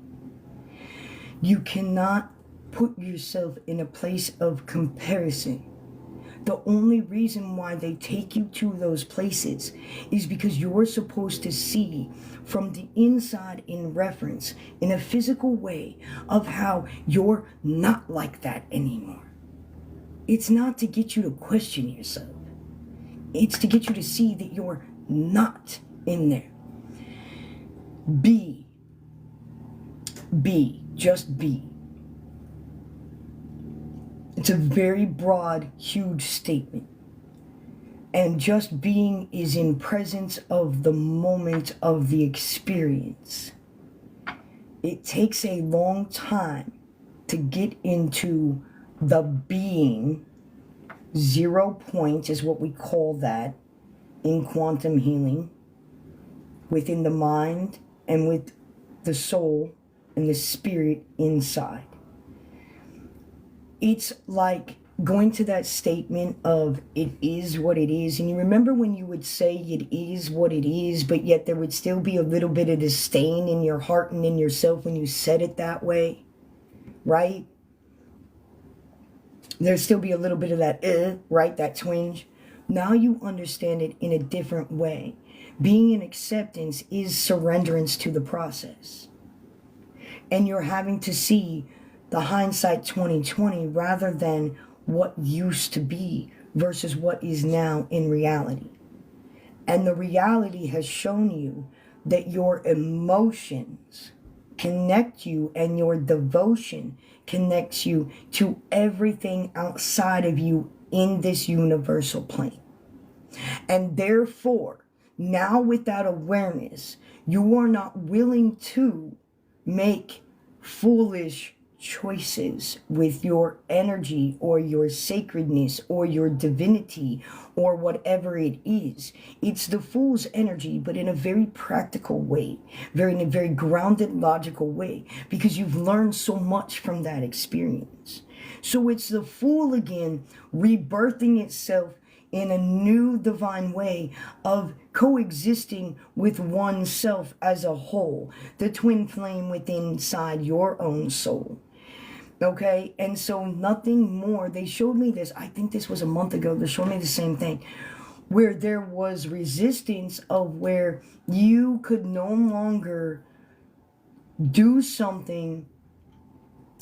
You cannot put yourself in a place of comparison. The only reason why they take you to those places is because you're supposed to see from the inside in reference, in a physical way, of how you're not like that anymore. It's not to get you to question yourself. It's to get you to see that you're not in there. Be. Just be. It's a very broad, huge statement. And just being is in presence of the moment of the experience. It takes a long time to get into the being. 0 point is what we call that in quantum healing, within the mind and with the soul and the spirit inside. It's like going to that statement of it is what it is. And you remember when you would say it is what it is, but yet there would still be a little bit of disdain in your heart and in yourself when you said it that way, right? There'd still be a little bit of that, right? That twinge. Now you understand it in a different way. Being in acceptance is surrenderance to the process. And you're having to see the hindsight 2020 rather than what used to be versus what is now in reality. And the reality has shown you that your emotions connect you and your devotion connects you to everything outside of you in this universal plane. And therefore, now with that awareness, you are not willing to make foolish choices with your energy or your sacredness or your divinity or whatever it is. It's the fool's energy, but in a very practical way, in a very grounded, logical way, because you've learned so much from that experience. So it's the fool again rebirthing itself in a new divine way of coexisting with oneself as a whole, the twin flame within inside your own soul. Okay, and so nothing more. They showed me this, I think this was a month ago, they showed me the same thing, where there was resistance of where you could no longer do something.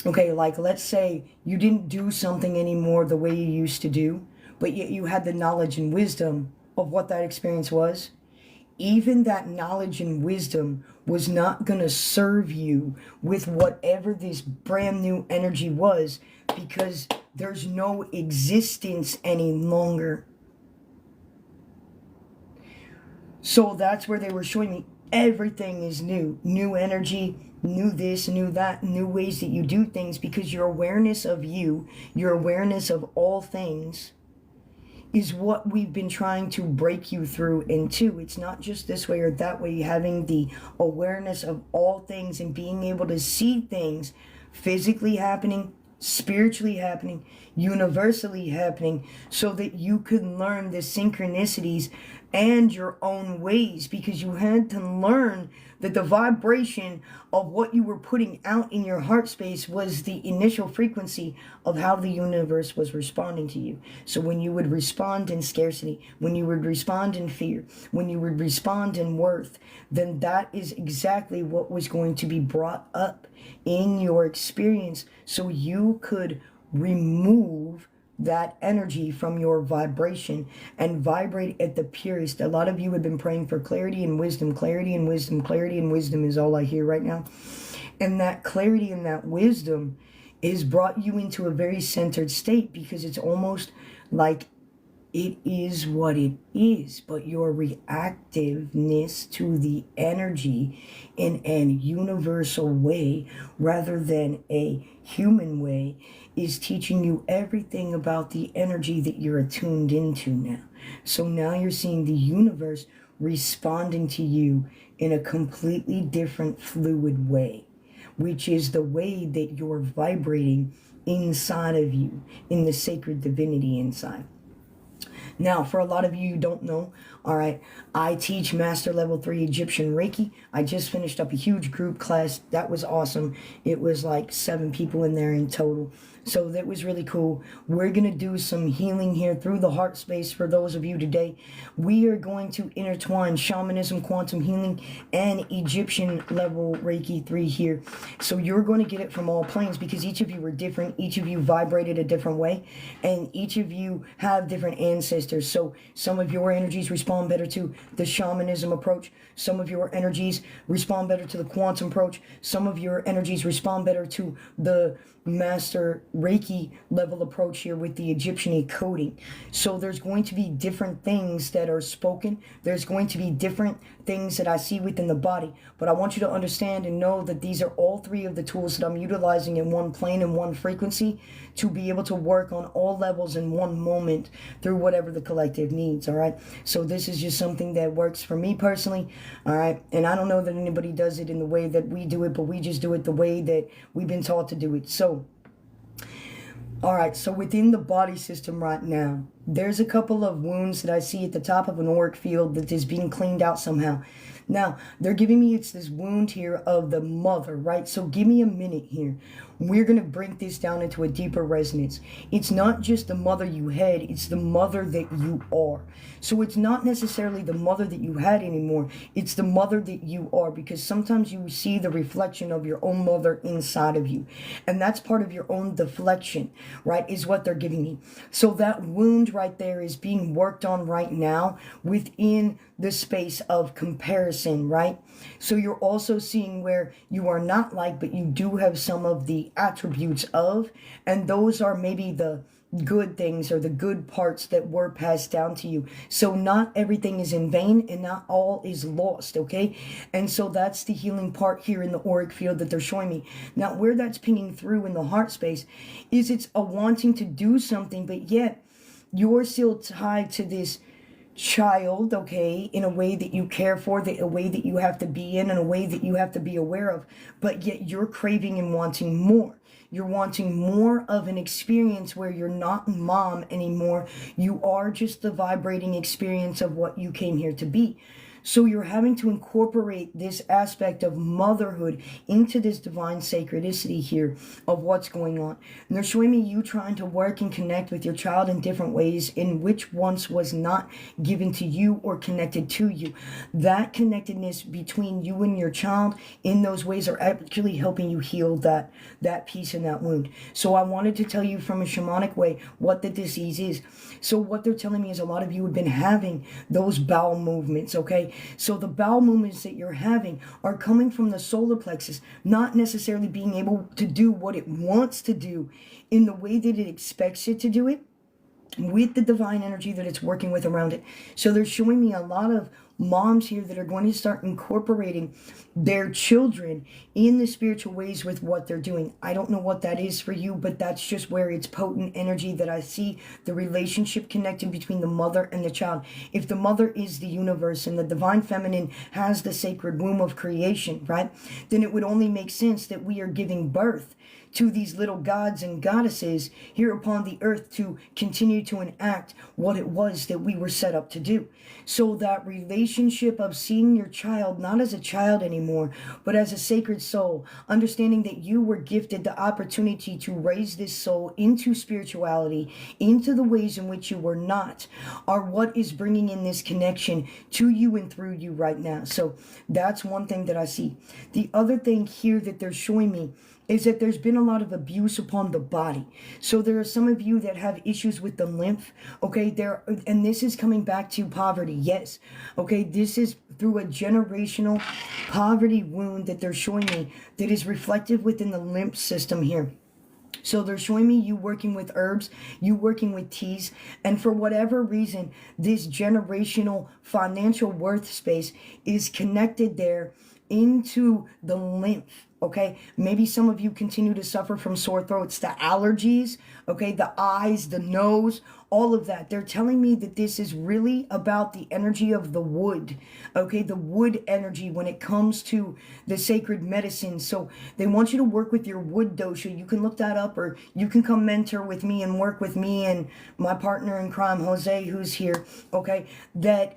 Okay, like let's say you didn't do something anymore the way you used to do, but yet you had the knowledge and wisdom of what that experience was. Even that knowledge and wisdom was not going to serve you with whatever this brand new energy was, because there's no existence any longer. So that's where they were showing me everything is new. New energy, new this, new that, new ways that you do things, because your awareness of you, your awareness of all things is what we've been trying to break you through into. It's not just this way or that way. Having the awareness of all things and being able to see things physically happening, spiritually happening, universally happening, so that you could learn the synchronicities and your own ways, because you had to learn that the vibration of what you were putting out in your heart space was the initial frequency of how the universe was responding to you. So when you would respond in scarcity, when you would respond in fear, when you would respond in worth, then that is exactly what was going to be brought up in your experience, so you could remove that energy from your vibration and vibrate at the purest. A lot of you have been praying for clarity and wisdom. Clarity and wisdom, clarity and wisdom is all I hear right now. And that clarity and that wisdom is brought you into a very centered state, because it's almost like it is what it is, but your reactiveness to the energy in an universal way rather than a human way is teaching you everything about the energy that you're attuned into now. So now you're seeing the universe responding to you in a completely different fluid way, which is the way that you're vibrating inside of you, in the sacred divinity inside. Now, for a lot of you who don't know, all right, I teach Master Level 3 Egyptian Reiki. I just finished up a huge group class. That was awesome. It was like 7 people in there in total. So that was really cool. We're going to do some healing here through the heart space for those of you today. We are going to intertwine shamanism, quantum healing, and Egyptian level Reiki 3 here. So you're going to get it from all planes, because each of you are different. Each of you vibrated a different way, and each of you have different ancestors. So some of your energies respond better to the shamanism approach. Some of your energies respond better to the quantum approach. Some of your energies respond better to the Master Reiki level approach here with the Egyptian coding. So there's going to be different things that are spoken. There's going to be different things that I see within the body. But I want you to understand and know that these are all 3 of the tools that I'm utilizing in one plane and one frequency to be able to work on all levels in one moment through whatever the collective needs, all right? So this is just something that works for me personally, all right? And I don't know that anybody does it in the way that we do it, but we just do it the way that we've been taught to do it. So all right, so within the body system right now, there's a couple of wounds that I see at the top of an auric field that is being cleaned out somehow. Now, they're giving me, it's this wound here of the mother, right? So give me a minute here. We're going to break this down into a deeper resonance. It's not just the mother you had, it's the mother that you are. So it's not necessarily the mother that you had anymore, it's the mother that you are, because sometimes you see the reflection of your own mother inside of you. And that's part of your own deflection, right, is what they're giving me. So that wound right there is being worked on right now within the space of comparison, right? So you're also seeing where you are not like, but you do have some of the attributes of, and those are maybe the good things or the good parts that were passed down to you. So not everything is in vain and not all is lost, okay? And so that's the healing part here in the auric field that they're showing me. Now, where that's pinging through in the heart space is it's a wanting to do something, but yet you're still tied to this child, okay, in a way that you care for, a way that you have to be in, and a way that you have to be aware of, but yet you're craving and wanting more. You're wanting more of an experience where you're not mom anymore. You are just the vibrating experience of what you came here to be. So you're having to incorporate this aspect of motherhood into this divine sacredicity here of what's going on. And they're showing me you trying to work and connect with your child in different ways in which once was not given to you or connected to you. That connectedness between you and your child in those ways are actually helping you heal that piece and that wound. So I wanted to tell you from a shamanic way what the disease is. So what they're telling me is a lot of you have been having those bowel movements, okay? So the bowel movements that you're having are coming from the solar plexus, not necessarily being able to do what it wants to do in the way that it expects it to do it, with the divine energy that it's working with around it. So they're showing me a lot of moms here that are going to start incorporating their children in the spiritual ways with what they're doing. I don't know what that is for you, but that's just where it's potent energy that I see the relationship connecting between the mother and the child. If the mother is the universe and the divine feminine has the sacred womb of creation, right, then it would only make sense that we are giving birth to these little gods and goddesses here upon the earth to continue to enact what it was that we were set up to do. So that relationship of seeing your child not as a child anymore, but as a sacred soul, understanding that you were gifted the opportunity to raise this soul into spirituality, into the ways in which you were not, are what is bringing in this connection to you and through you right now. So that's one thing that I see. The other thing here that they're showing me is that there's been a lot of abuse upon the body. So there are some of you that have issues with the lymph, okay? And this is coming back to poverty, yes. Okay, this is through a generational poverty wound that they're showing me that is reflective within the lymph system here. So they're showing me you working with herbs, you working with teas, and for whatever reason, this generational financial worth space is connected there into the lymph. Okay, maybe some of you continue to suffer from sore throats, the allergies, okay, the eyes, the nose, all of that. They're telling me that this is really about the energy of the wood, okay, the wood energy when it comes to the sacred medicine. So they want you to work with your wood dosha. You can look that up, or you can come mentor with me and work with me and my partner in crime, Jose, who's here, okay, that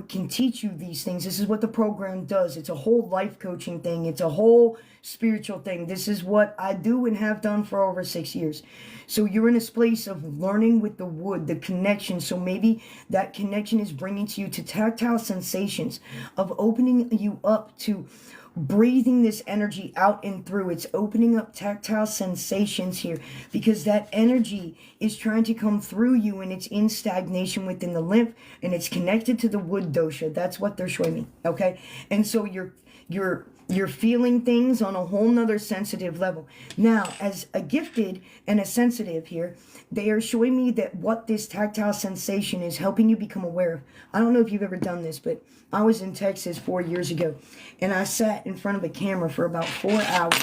can teach you these things. This is what the program does. It's a whole life coaching thing. It's a whole spiritual thing. This is what I do and have done for over 6 years. So you're in a place of learning with the wood, the connection. So maybe that connection is bringing to you to tactile sensations of opening you up to breathing this energy out and through. It's opening up tactile sensations here because that energy is trying to come through you and it's in stagnation within the lymph and it's connected to the wood dosha. That's what they're showing me. Okay. And so you're feeling things on a whole nother sensitive level. Now, as a gifted and a sensitive here, they are showing me that what this tactile sensation is helping you become aware of. I don't know if you've ever done this, but I was in Texas 4 years ago, and I sat in front of a camera for about 4 hours,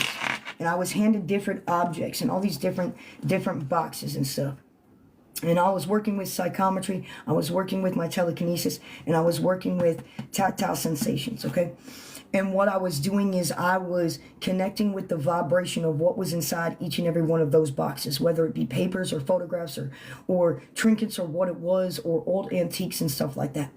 and I was handed different objects and all these different boxes and stuff. And I was working with psychometry, I was working with my telekinesis, and I was working with tactile sensations, okay? And what I was doing is I was connecting with the vibration of what was inside each and every one of those boxes, whether it be papers or photographs or trinkets or what it was, or old antiques and stuff like that.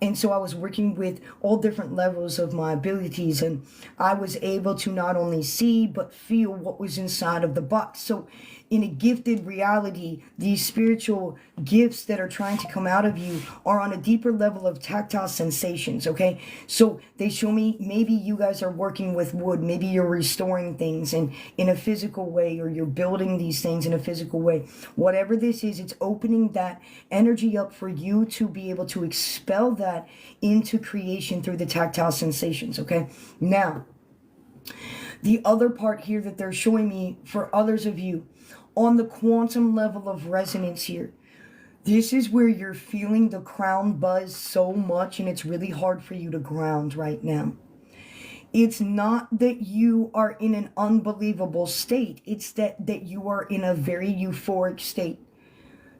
And so I was working with all different levels of my abilities, and I was able to not only see but feel what was inside of the box. So in a gifted reality, these spiritual gifts that are trying to come out of you are on a deeper level of tactile sensations, okay? So they show me maybe you guys are working with wood, maybe you're restoring things in a physical way, or you're building these things in a physical way. Whatever this is, it's opening that energy up for you to be able to expel that into creation through the tactile sensations, okay? Now, the other part here that they're showing me for others of you, on the quantum level of resonance here, this is where you're feeling the crown buzz so much and it's really hard for you to ground right now. It's not that you are in an unbelievable state. It's that you are in a very euphoric state.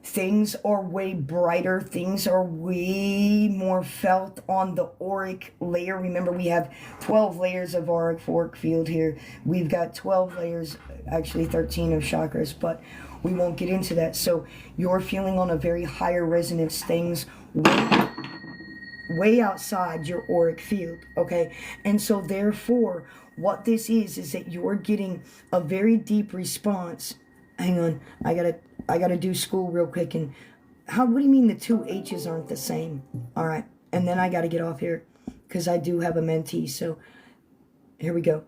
Things are way brighter. Things are way more felt on the auric layer. Remember, we have 12 layers of auric field here. We've got 12 layers, actually 13 of chakras, but we won't get into that. So you're feeling on a very higher resonance, things way outside your auric field, okay? And so therefore, what this is that you're getting a very deep response. Hang on, I gotta do school real quick. And what do you mean the two H's aren't the same? All right, and then I gotta get off here because I do have a mentee. So here we go.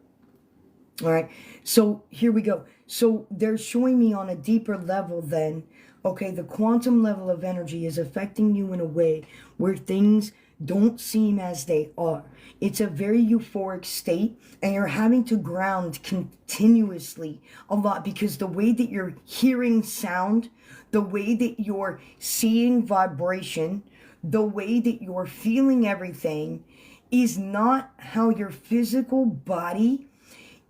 All right, so here we go. So they're showing me on a deeper level then, okay, the quantum level of energy is affecting you in a way where things don't seem as they are. It's a very euphoric state, and you're having to ground continuously a lot because the way that you're hearing sound, the way that you're seeing vibration, the way that you're feeling everything is not how your physical body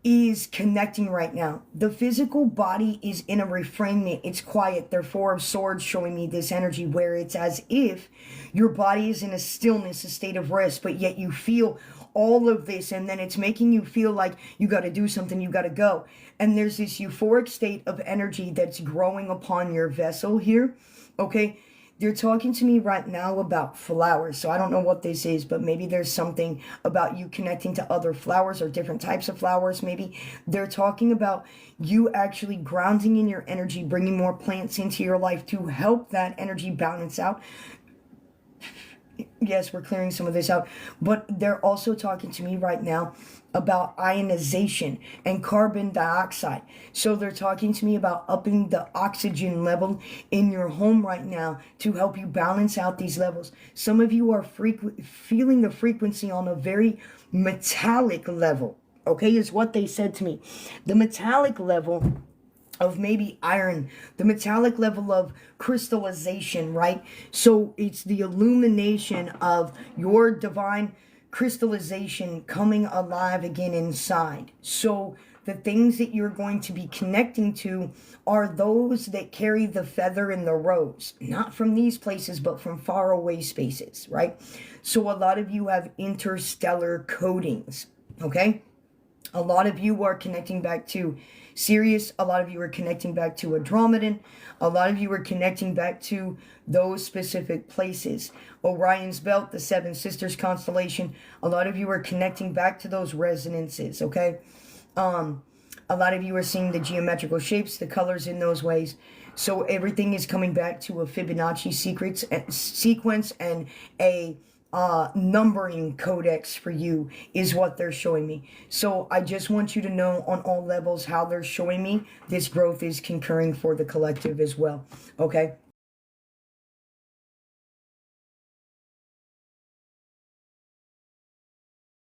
is connecting right now. The physical body is in a refrainment. It's quiet. They're Four of Swords showing me this energy where it's as if your body is in a stillness, a state of rest, but yet you feel all of this, and then it's making you feel like you got to do something, you got to go. And there's this euphoric state of energy that's growing upon your vessel here, okay? They're talking to me right now about flowers. So I don't know what this is, but maybe there's something about you connecting to other flowers or different types of flowers. Maybe they're talking about you actually grounding in your energy, bringing more plants into your life to help that energy balance out. Yes, we're clearing some of this out, but they're also talking to me right now about ionization and carbon dioxide. So they're talking to me about upping the oxygen level in your home right now to help you balance out these levels. Some of you are feeling the frequency on a very metallic level, okay, is what they said to me. The metallic level of maybe iron, the metallic level of crystallization, right? So it's the illumination of your divine crystallization coming alive again inside. So the things that you're going to be connecting to are those that carry the feather and the rose, not from these places, but from far away spaces, right? So a lot of you have interstellar codings, okay? A lot of you are connecting back to Sirius. A lot of you are connecting back to Andromedan. A lot of you are connecting back to those specific places. Orion's Belt, the Seven Sisters constellation. A lot of you are connecting back to those resonances, okay? A lot of you are seeing the geometrical shapes, the colors in those ways. So everything is coming back to a Fibonacci sequence and a numbering codex for you is what they're showing me. So I just want you to know on all levels how they're showing me this growth is concurring for the collective as well. Okay.